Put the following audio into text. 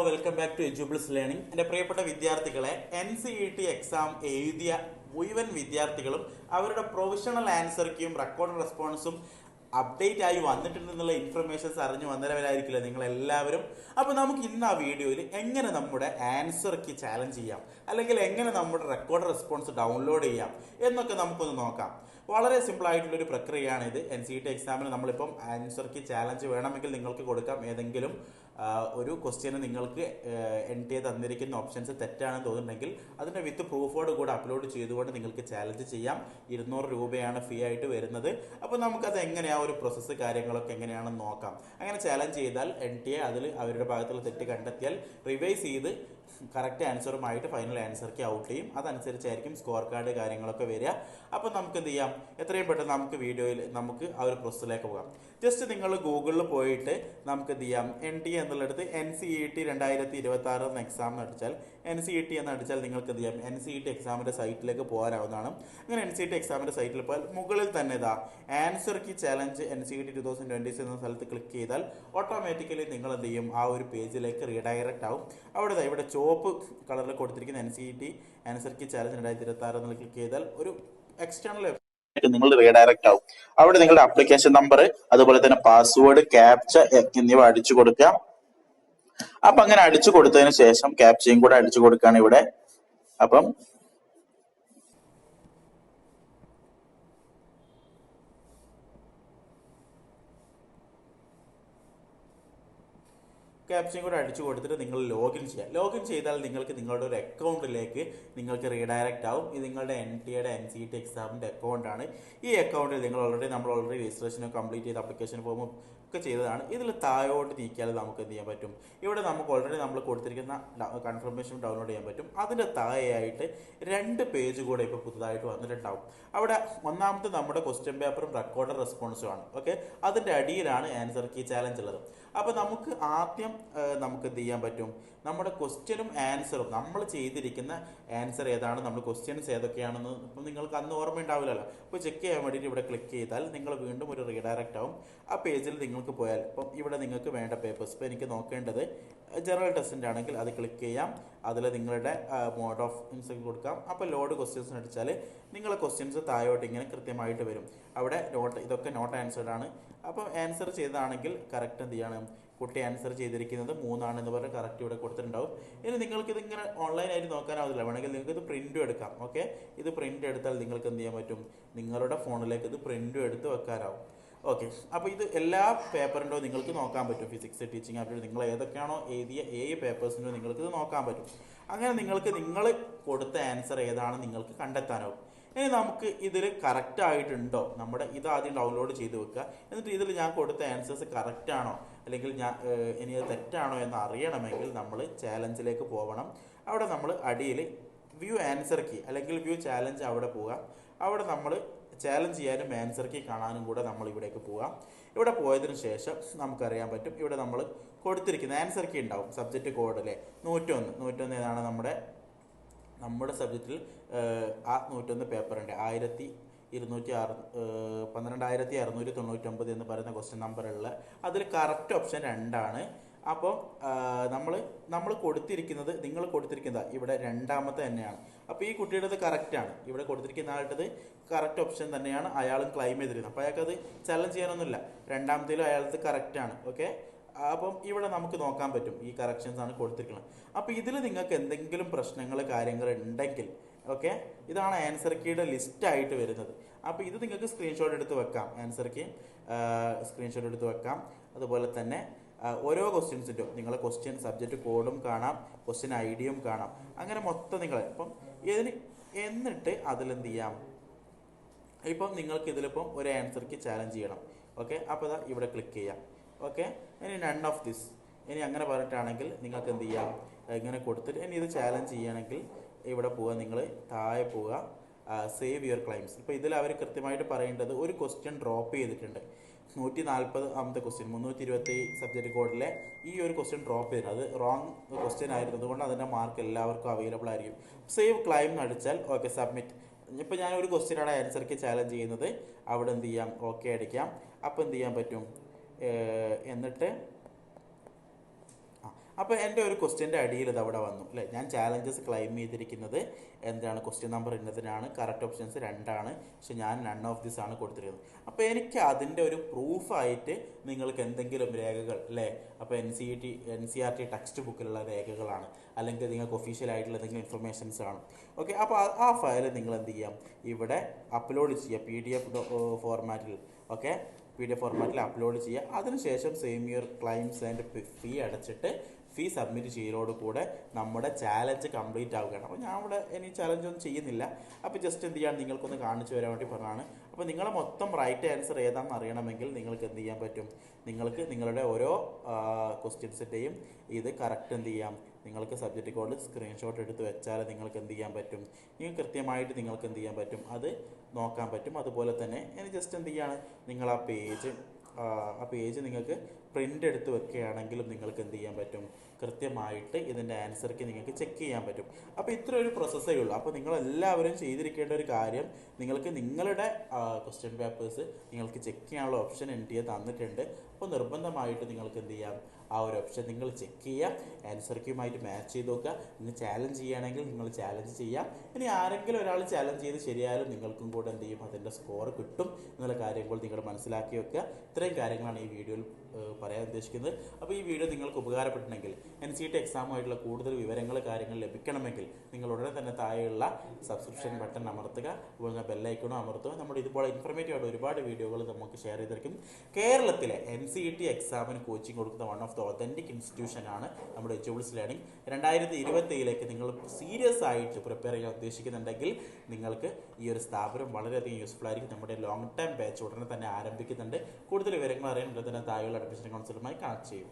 Welcome back to Edubles learning. എൻ്റെ പ്രിയപ്പെട്ട വിദ്യാർത്ഥികളെ, NCET എക്സാം എഴുതിയ മുഴുവൻ വിദ്യാർത്ഥികളും അവരുടെ പ്രൊവിഷണൽ ആൻസർ കീയും റെക്കോർഡ് റെസ്പോൺസും അപ്ഡേറ്റ് ആയി വന്നിട്ടുണ്ടെന്നുള്ള ഇൻഫർമേഷൻസ് അറിഞ്ഞു വന്നവരായിരിക്കില്ല നിങ്ങൾ എല്ലാവരും. അപ്പോൾ നമുക്ക് ഇന്ന് ആ വീഡിയോയിൽ എങ്ങനെ നമ്മുടെ ആൻസർ കീ ചാലഞ്ച് ചെയ്യാം, അല്ലെങ്കിൽ എങ്ങനെ നമ്മുടെ റെക്കോർഡ് റെസ്പോൺസ് ഡൗൺലോഡ് ചെയ്യാം എന്നൊക്കെ നമുക്കൊന്ന് നോക്കാം. വളരെ സിമ്പിൾ ആയിട്ടുള്ളൊരു പ്രക്രിയയാണ് ഇത്. NCET എക്സാമിന് നമ്മളിപ്പം ആൻസർ കീ ചാലഞ്ച് വേണമെങ്കിൽ നിങ്ങൾക്ക് കൊടുക്കാം. ഏതെങ്കിലും ഒരു ക്വസ്റ്റ്യന് നിങ്ങൾക്ക് NTA തന്നിരിക്കുന്ന ഓപ്ഷൻസ് തെറ്റാണെന്ന് തോന്നുന്നുണ്ടെങ്കിൽ അതിൻ്റെ വിത്ത് പ്രൂഫോട് കൂടെ അപ്ലോഡ് ചെയ്തുകൊണ്ട് നിങ്ങൾക്ക് ചാലഞ്ച് ചെയ്യാം. 200 രൂപയാണ് ഫീ ആയിട്ട് വരുന്നത്. അപ്പോൾ നമുക്കത് എങ്ങനെയാണ് ഒരു പ്രോസസ്സ് കാര്യങ്ങളൊക്കെ എങ്ങനെയാണെന്ന് നോക്കാം. അങ്ങനെ ചാലഞ്ച് ചെയ്താൽ NTA അതിൽ അവരുടെ ഭാഗത്തുള്ള തെറ്റ് കണ്ടെത്തിയാൽ റിവൈസ് ചെയ്ത് കറക്റ്റ് ആൻസറുമായിട്ട് ഫൈനൽ ആൻസർക്ക് ഔട്ട് ചെയ്യും. അതനുസരിച്ചായിരിക്കും സ്കോർ കാർഡ് കാര്യങ്ങളൊക്കെ വരിക. അപ്പോൾ നമുക്ക് എന്ത് ചെയ്യാം, എത്രയും പെട്ടെന്ന് നമുക്ക് വീഡിയോയിൽ നമുക്ക് ആ ഒരു പ്രോസസ്സിലേക്ക് പോകാം. ജസ്റ്റ് നിങ്ങൾ ഗൂഗിളിൽ പോയിട്ട് നമുക്ക് എന്ത് ചെയ്യാം, NTA എന്നുള്ളിടത്ത് NCET 2026 എന്ന എക്സാം അടിച്ചാൽ NCET എന്ന് അടിച്ചാൽ നിങ്ങൾക്ക് എന്ത് ചെയ്യാം, NCET എക്സാമിൻ്റെ സൈറ്റിലേക്ക് പോകാനാവുന്നതാണ്. അങ്ങനെ NCET എക്സാമിൻ്റെ സൈറ്റിൽ പോയാൽ മുകളിൽ തന്നെ ഇതാ ആൻസർ കീ ചാലഞ്ച് NCET 2026 എന്ന സ്ഥലത്ത് ക്ലിക്ക് ചെയ്താൽ ഓട്ടോമാറ്റിക്കലി നിങ്ങൾ എന്ത് ചെയ്യും, ആ ഒരു പേജിലേക്ക് റീഡയറക്റ്റ് ആവും. ഇവിടെ ചുവപ്പ് കളറിൽ കൊടുത്തിരിക്കുന്ന NCET ആൻസർ കീ ചാലഞ്ച് 2026 എന്നുള്ള ക്ലിക്ക് ചെയ്താൽ ഒരു എക്സ്റ്റേണൽ നിങ്ങൾ റീഡയറക്റ്റ് ആവും. അവിടെ നിങ്ങളുടെ ആപ്ലിക്കേഷൻ നമ്പർ, അതുപോലെ തന്നെ പാസ്വേഡ്, ക്യാപ്ച എന്നിവ അടിച്ചു കൊടുക്കുക. അപ്പൊ അങ്ങനെ അടിച്ചു കൊടുത്തതിന് ശേഷം ക്യാപ്ചയും കൂടെ അടിച്ചു കൊടുക്കുകയാണ് ഇവിടെ. അപ്പം ക്യാപ്ചയും കൂടെ അടിച്ചു കൊടുത്തിട്ട് നിങ്ങൾ ലോഗിൻ ചെയ്യുക. ലോഗിൻ ചെയ്താൽ നിങ്ങൾക്ക് നിങ്ങളുടെ ഒരു അക്കൗണ്ടിലേക്ക് നിങ്ങൾക്ക് റീഡയറക്റ്റ് ആവും. ഇത് നിങ്ങളുടെ NTA NCET എക്സാമിൻ്റെ അക്കൗണ്ടാണ്. ഈ അക്കൗണ്ടിൽ നമ്മൾ ഓൾറെഡി രജിസ്ട്രേഷൻ കംപ്ലീറ്റ് ചെയ്ത് ആപ്ലിക്കേഷൻ ഫോമും ഒക്കെ ചെയ്തതാണ്. ഇതിൽ താഴോട്ട് നീക്കിയാൽ നമുക്ക് എന്ത് ചെയ്യാൻ പറ്റും, ഇവിടെ നമുക്ക് ഓൾറെഡി നമ്മൾ കൊടുത്തിരിക്കുന്ന കൺഫർമേഷൻ ഡൗൺലോഡ് ചെയ്യാൻ പറ്റും. അതിൻ്റെ താഴെയായിട്ട് 2 പേജ് കൂടെ ഇപ്പോൾ പുതുതായിട്ട് വന്നിട്ടുണ്ടാവും. അവിടെ ഒന്നാമത്തെ നമ്മുടെ ക്വസ്റ്റ്യൻ പേപ്പറും റെക്കോർഡ് റെസ്പോൺസും ആണ്. ഓക്കെ, അതിൻ്റെ അടിയിലാണ് ആൻസർ കീ ചാലഞ്ച് ഉള്ളത്. അപ്പോൾ നമുക്ക് ആദ്യം നമുക്ക് എന്ത് ചെയ്യാൻ പറ്റും, നമ്മുടെ ക്വസ്റ്റ്യനും ആൻസറും നമ്മൾ ചെയ്തിരിക്കുന്ന ആൻസർ ഏതാണ്, നമ്മൾ ക്വസ്റ്റ്യൻസ് ഏതൊക്കെയാണെന്ന് ഇപ്പം നിങ്ങൾക്ക് അന്ന് ഓർമ്മ ഉണ്ടാവില്ലല്ലോ. അപ്പോൾ ചെക്ക് ചെയ്യാൻ വേണ്ടിയിട്ട് ഇവിടെ ക്ലിക്ക് ചെയ്താൽ നിങ്ങൾ വീണ്ടും ഒരു റീഡയറക്റ്റ് ആവും. ആ പേജിൽ നിങ്ങൾക്ക് പോയാൽ ഇപ്പം ഇവിടെ നിങ്ങൾക്ക് വേണ്ട പേപ്പേഴ്സ്, ഇപ്പോൾ എനിക്ക് നോക്കേണ്ടത് ജനറൽ ടെസ്റ്റിൻ്റെ ആണെങ്കിൽ അത് ക്ലിക്ക് ചെയ്യാം. അതിൽ നിങ്ങളുടെ മോഡ് ഓഫ് ഇൻസെക്ട് കൊടുക്കാം. അപ്പോൾ ലോഡ് ക്വസ്റ്റ്യൻസ് അടിച്ചാൽ നിങ്ങളെ ക്വസ്റ്റ്യൻസ് താഴോട്ട് ഇങ്ങനെ കൃത്യമായിട്ട് വരും. അവിടെ ഇതൊക്കെ നോട്ട് ആൻസേർഡ് ആണ്. അപ്പോൾ ആൻസർ ചെയ്തതാണെങ്കിൽ കറക്റ്റ് എന്ത് ചെയ്യണം, കുട്ടി ആൻസർ ചെയ്തിരിക്കുന്നത് 3 ആണെന്ന് പറഞ്ഞ് കറക്റ്റ് ഇവിടെ കൊടുത്തിട്ടുണ്ടാവും. ഇനി നിങ്ങൾക്ക് ഇതിങ്ങനെ ഓൺലൈനായിട്ട് നോക്കാനാവില്ല, വേണമെങ്കിൽ നിങ്ങൾക്ക് ഇത് പ്രിൻറ്റും എടുക്കാം. ഓക്കെ, ഇത് പ്രിൻ്റ് എടുത്താൽ നിങ്ങൾക്ക് എന്ത് ചെയ്യാൻ പറ്റും, നിങ്ങളുടെ ഫോണിലേക്ക് ഇത് പ്രിൻറ്റും എടുത്ത് വെക്കാനാവും. ഓക്കെ, അപ്പോൾ ഇത് എല്ലാ പേപ്പറിൻ്റെയോ നിങ്ങൾക്ക് നോക്കാൻ പറ്റും. ഫിസിക്സ്, ടീച്ചിങ് ആപ്റ്റിറ്റ്യൂഡ്, നിങ്ങൾ ഏതൊക്കെയാണോ എഴുതിയ പേപ്പേഴ്സിൻ്റെയോ നിങ്ങൾക്ക് ഇത് നോക്കാൻ പറ്റും. അങ്ങനെ നിങ്ങൾ കൊടുത്ത ആൻസർ ഏതാണ് നിങ്ങൾക്ക് കണ്ടെത്താനാവും. ഇനി നമുക്ക് ഇതിൽ കറക്റ്റ് ആയിട്ടുണ്ടോ, ഇത് ആദ്യം ഡൗൺലോഡ് ചെയ്ത് വെക്കുക. എന്നിട്ട് ഇതിൽ ഞാൻ കൊടുത്ത ആൻസേഴ്സ് കറക്റ്റ് ആണോ, അല്ലെങ്കിൽ ഇനി അത് തെറ്റാണോ എന്ന് അറിയണമെങ്കിൽ നമ്മൾ ചാലഞ്ചിലേക്ക് പോകണം. അവിടെ നമ്മൾ അടിയിൽ വ്യൂ ആൻസർ കീ അല്ലെങ്കിൽ വ്യൂ ചാലഞ്ച് അവിടെ പോവുക. അവിടെ നമ്മൾ ചാലഞ്ച് ചെയ്യാനും ആൻസർ കീ കാണാനും കൂടെ നമ്മൾ ഇവിടേക്ക് പോകാം. ഇവിടെ പോയതിനു ശേഷം നമുക്കറിയാൻ പറ്റും, ഇവിടെ നമ്മൾ കൊടുത്തിരിക്കുന്ന ആൻസർ കീ ഉണ്ടാവും. സബ്ജക്റ്റ് കോഡിലെ 101 ഏതാണ് നമ്മുടെ സബ്ജക്റ്റിൽ ആ 101 പേപ്പറുണ്ട്. 12,699 എന്ന് പറയുന്ന ക്വസ്റ്റ്യൻ നമ്പറുള്ള അതിൽ കറക്റ്റ് ഓപ്ഷൻ 2 ആണ്. അപ്പോൾ നമ്മൾ കൊടുത്തിരിക്കുന്നത്, നിങ്ങൾ കൊടുത്തിരിക്കുന്നത് ഇവിടെ രണ്ടാമത്തെ തന്നെയാണ്. അപ്പോൾ ഈ കുട്ടിയുടേത് കറക്റ്റാണ്. ഇവിടെ കൊടുത്തിരിക്കുന്ന ആളുടേത് കറക്റ്റ് ഓപ്ഷൻ തന്നെയാണ്. അയാളും ക്ലെയിം ചെയ്തിരുന്നത്. അപ്പോൾ അയാൾക്കത് ചലഞ്ച് ചെയ്യാനൊന്നുമില്ല. രണ്ടാമത്തേലും അയാളത് കറക്റ്റാണ്. ഓക്കെ, അപ്പം ഇവിടെ നമുക്ക് നോക്കാൻ പറ്റും ഈ കറക്ഷൻസ് ആണ് കൊടുത്തിരിക്കുന്നത്. അപ്പോൾ ഇതിൽ നിങ്ങൾക്ക് എന്തെങ്കിലും പ്രശ്നങ്ങൾ കാര്യങ്ങൾ ഉണ്ടെങ്കിൽ ഓക്കെ, ഇതാണ് ആൻസർ കീയുടെ ലിസ്റ്റായിട്ട് വരുന്നത്. അപ്പോൾ ഇത് നിങ്ങൾക്ക് സ്ക്രീൻഷോട്ട് എടുത്ത് വെക്കാം. ആൻസർ കീ സ്ക്രീൻഷോട്ട് എടുത്ത് വെക്കാം. അതുപോലെ തന്നെ ഓരോ ക്വസ്റ്റ്യൻസിൻ്റെയും നിങ്ങളെ ക്വസ്റ്റ്യൻ സബ്ജക്റ്റ് കോഡും കാണാം, ക്വസ്റ്റ്യൻ ഐഡിയും കാണാം. അങ്ങനെ മൊത്തം നിങ്ങൾ ഇപ്പം എന്നിട്ട് അതിലെന്ത് ചെയ്യാം, ഇപ്പം നിങ്ങൾക്ക് ഇതിലിപ്പം ഒരു ആൻസർ കീ ചാലഞ്ച് ചെയ്യണം. ഓക്കെ, അപ്പോൾ ഇതാ ഇവിടെ ക്ലിക്ക് ചെയ്യാം. ഓക്കെ, ഇനി നൺ ഓഫ് ദിസ്, ഇനി അങ്ങനെ പറഞ്ഞിട്ടാണെങ്കിൽ നിങ്ങൾക്ക് എന്ത് ചെയ്യാം, ഇങ്ങനെ കൊടുത്തിട്ട് ഇനി ഇത് ചാലഞ്ച് ചെയ്യുകയാണെങ്കിൽ ഇവിടെ പോവുക, നിങ്ങൾ താഴെ പോവുക, സേവ് യുവർ ക്ലൈംസ്. ഇപ്പോൾ ഇതിൽ അവർ കൃത്യമായിട്ട് പറയേണ്ടത് ഒരു ക്വസ്റ്റ്യൻ ഡ്രോപ്പ് ചെയ്തിട്ടുണ്ട്. 140ാമത്തെ ക്വസ്റ്റ്യൻ 327 സബ്ജക്റ്റ് കോഡിലെ ഈ ഒരു ക്വസ്റ്റ്യൻ ഡ്രോപ്പ് ചെയ്തിട്ടുണ്ട്. അത് റോങ് ക്വസ്റ്റ്യൻ ആയിരുന്നത് കൊണ്ട് അതിൻ്റെ മാർക്ക് എല്ലാവർക്കും അവൈലബിൾ ആയിരിക്കും. സേവ് ക്ലൈം എന്ന് അടിച്ചാൽ ഓക്കെ സബ്മിറ്റ്. ഇപ്പോൾ ഞാൻ ഒരു ക്വസ്റ്റ്യനാണ് ആൻസർക്ക് ചാലഞ്ച് ചെയ്യുന്നത്. അവിടെ എന്ത് ചെയ്യാം, ഓക്കെ അടിക്കാം. അപ്പോൾ എന്ത് ചെയ്യാൻ പറ്റും, എന്നിട്ട് അപ്പോൾ എൻ്റെ ഒരു ക്വസ്റ്റ്യൻ്റെ അടിയിൽ ഇത് അവിടെ വന്നു അല്ലേ, ഞാൻ ചാലഞ്ചസ് ക്ലെയിം ചെയ്തിരിക്കുന്നത് എന്താണ്, ക്വസ്റ്റ്യൻ നമ്പർ ഇന്നതിനാണ്, കറക്റ്റ് ഓപ്ഷൻസ് 2 പക്ഷെ ഞാൻ നൺ ഓഫ് ദിസ് ആണ് കൊടുത്തിരിക്കുന്നത്. അപ്പോൾ എനിക്ക് അതിൻ്റെ ഒരു പ്രൂഫായിട്ട് നിങ്ങൾക്ക് എന്തെങ്കിലും രേഖകൾ അല്ലേ, അപ്പോൾ NCERT ടെക്സ്റ്റ് ബുക്കിലുള്ള രേഖകളാണ്, അല്ലെങ്കിൽ നിങ്ങൾക്ക് ഒഫീഷ്യൽ ആയിട്ടുള്ള എന്തെങ്കിലും ഇൻഫർമേഷൻസ് ആണ്. ഓക്കെ, അപ്പോൾ ആ ഫയൽ നിങ്ങൾ എന്ത് ചെയ്യാം, ഇവിടെ അപ്ലോഡ് ചെയ്യുക PDF ഫോർമാറ്റിൽ. ഓക്കെ, PDF ഫോർമാറ്റിൽ അപ്ലോഡ് ചെയ്യുക. അതിനുശേഷം സെയിം ഇയർ ക്ലൈംസ് ആൻഡ് ഫീ അടച്ചിട്ട് ഫീ സബ്മിറ്റ് ചെയ്യലോട് കൂടെ നമ്മുടെ ചാലഞ്ച് കംപ്ലീറ്റ് ആവുകയാണ്. അപ്പോൾ ഞാൻ ഇവിടെ ഇനി ചാലഞ്ച് ഒന്നും ചെയ്യുന്നില്ല. അപ്പോൾ ജസ്റ്റ് എന്ത് ചെയ്യാണ്, നിങ്ങൾക്കൊന്ന് കാണിച്ചു തരാൻ വേണ്ടി പറഞ്ഞതാണ്. അപ്പോൾ നിങ്ങളെ മൊത്തം റൈറ്റ് ആൻസർ ഏതാണെന്ന് അറിയണമെങ്കിൽ നിങ്ങൾക്ക് എന്ത് ചെയ്യാൻ പറ്റും, നിങ്ങൾക്ക് നിങ്ങളുടെ ഓരോ ക്വസ്റ്റ്യൻസിൻ്റെയും ഇത് കറക്റ്റ് എന്ത് ചെയ്യാം, നിങ്ങൾക്ക് സബ്ജക്റ്റ് കോഡ് സ്ക്രീൻഷോട്ട് എടുത്ത് വെച്ചാൽ നിങ്ങൾക്ക് എന്ത് ചെയ്യാൻ പറ്റും, നിങ്ങൾക്ക് കൃത്യമായിട്ട് നിങ്ങൾക്ക് എന്ത് ചെയ്യാൻ പറ്റും, അത് നോക്കാൻ പറ്റും. അതുപോലെ തന്നെ ഇനി ജസ്റ്റ് എന്ത് ചെയ്യാണ്, നിങ്ങൾ ആ പേജ് നിങ്ങൾക്ക് പ്രിൻ്റ് എടുത്ത് വെക്കുകയാണെങ്കിലും നിങ്ങൾക്ക് എന്ത് ചെയ്യാൻ പറ്റും, കൃത്യമായിട്ട് ഇതിൻ്റെ ആൻസർക്ക് നിങ്ങൾക്ക് ചെക്ക് ചെയ്യാൻ പറ്റും. അപ്പോൾ ഇത്ര ഒരു പ്രോസസ്സേ ഉള്ളൂ. അപ്പോൾ നിങ്ങളെല്ലാവരും ചെയ്തിരിക്കേണ്ട ഒരു കാര്യം, നിങ്ങൾക്ക് നിങ്ങളുടെ ക്വസ്റ്റ്യൻ പേപ്പേഴ്സ് നിങ്ങൾക്ക് ചെക്ക് ചെയ്യാനുള്ള ഓപ്ഷൻ NTA തന്നിട്ടുണ്ട്. അപ്പോൾ നിർബന്ധമായിട്ട് നിങ്ങൾക്ക് എന്ത് ചെയ്യാം, ആ ഒരു ഓപ്ഷൻ നിങ്ങൾ ചെക്ക് ചെയ്യുക, ആൻസർക്കുമായിട്ട് മാച്ച് ചെയ്ത് നോക്കുക. നിങ്ങൾ ചാലഞ്ച് ചെയ്യുകയാണെങ്കിൽ നിങ്ങൾ ചാലഞ്ച് ചെയ്യാം. ഇനി ആരെങ്കിലും ഒരാൾ ചാലഞ്ച് ചെയ്ത് ശരിയായാലും നിങ്ങൾക്കും കൂടെ എന്ത് ചെയ്യും, അതിൻ്റെ സ്കോർ കിട്ടും എന്നുള്ള കാര്യങ്ങൾ നിങ്ങൾ മനസ്സിലാക്കി വെക്കുക. ഇത്രയും കാര്യങ്ങളാണ് ഈ വീഡിയോയിൽ പറയാൻ ഉദ്ദേശിക്കുന്നത്. അപ്പോൾ ഈ വീഡിയോ നിങ്ങൾക്ക് ഉപകാരപ്പെട്ടിട്ടുണ്ടെങ്കിൽ NCERT എക്സാമുമായിട്ടുള്ള കൂടുതൽ വിവരങ്ങൾ കാര്യങ്ങൾ ലഭിക്കണമെങ്കിൽ നിങ്ങൾ ഉടനെ തന്നെ താഴെയുള്ള സബ്സ്ക്രിപ്ഷൻ ബട്ടൺ അമർത്തുക, അതുപോലെ ബെല്ലൈക്കണോ അമർത്തുക. നമ്മുടെ ഇതുപോലെ ഇൻഫർമേറ്റീവ് ആയിട്ട് ഒരുപാട് വീഡിയോകൾ നമുക്ക് ഷെയർ ചെയ്തിരിക്കും. കേരളത്തിലെ NCERT എക്സാമിന് കോച്ചിങ് കൊടുക്കുന്ന വൺ ഓഫ് ദ ഒതൻറ്റിക് ഇൻസ്റ്റിറ്റ്യൂഷനാണ് നമ്മുടെ എജുബിൾസ് ലേണിംഗ്. 2027 നിങ്ങൾ സീരിയസ് ആയിട്ട് പ്രിപ്പയർ ചെയ്യാൻ ഉദ്ദേശിക്കുന്നുണ്ടെങ്കിൽ നിങ്ങൾക്ക് ഈ ഒരു സ്ഥാപനം വളരെയധികം യൂസ്ഫുൾ ആയിരിക്കും. നമ്മുടെ ലോങ് ടൈം ബാച്ച് ഉടനെ തന്നെ ആരംഭിക്കുന്നുണ്ട്. കൂടുതൽ വിവരങ്ങൾ അറിയാൻ തന്നെ താഴെയുള്ള അഡ്മിഷൻ കൗൺസിലുമായി കണക്ട് ചെയ്യും.